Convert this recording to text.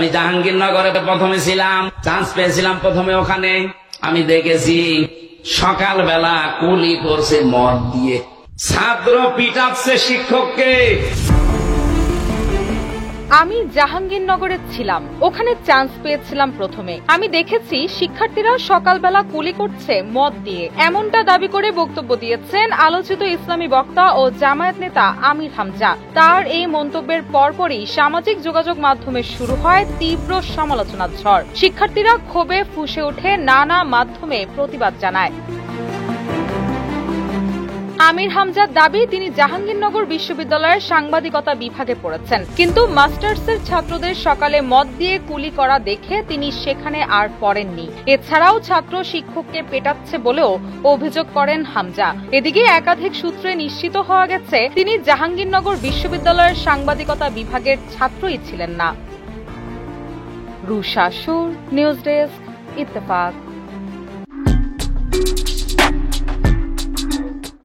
আমি জাহাঙ্গীরনগরে প্রথমে ছিলাম, চান্স পেয়েছিলাম প্রথমে ওখানে। আমি দেখেছি সকালবেলা কুলি করছে মদ দিয়ে, ছাত্র পিটাচ্ছে শিক্ষককে। আমি জাহাঙ্গীরনগরে ছিলাম, ওখানে চান্স পেয়েছিলাম প্রথমে। আমি দেখেছি শিক্ষার্থীরা সকালবেলা কুলি করছে মদ দিয়ে, এমনটা দাবি করে বক্তব্য দিয়েছেন আলোচিত ইসলামী বক্তা ও জামায়াত নেতা আমির হামজা। তার এই মন্তব্যের পরপরই সামাজিক যোগাযোগ মাধ্যমে শুরু হয় তীব্র সমালোচনার ঝড়। শিক্ষার্থীরা ক্ষোভে ফুঁসে ওঠে, নানা মাধ্যমে প্রতিবাদ জানায়। আমির হামজার দাবি, তিনি জাহাঙ্গীরনগর বিশ্ববিদ্যালয়ের সাংবাদিকতা বিভাগে পড়েছেন, কিন্তু মাস্টার্সের ছাত্রদের সকালে মদ দিয়ে কুলি করা দেখে তিনি সেখানে আর পড়েননি। এছাড়াও ছাত্র শিক্ষককে পেটাচ্ছে বলেও অভিযোগ করেন হামজা। এদিকে একাধিক সূত্রে নিশ্চিত হওয়া গেছে তিনি জাহাঙ্গীরনগর বিশ্ববিদ্যালয়ের সাংবাদিকতা বিভাগের ছাত্রই ছিলেন না। রুশা সুর, নিউজ ডেস্ক, ইত্তেফাক।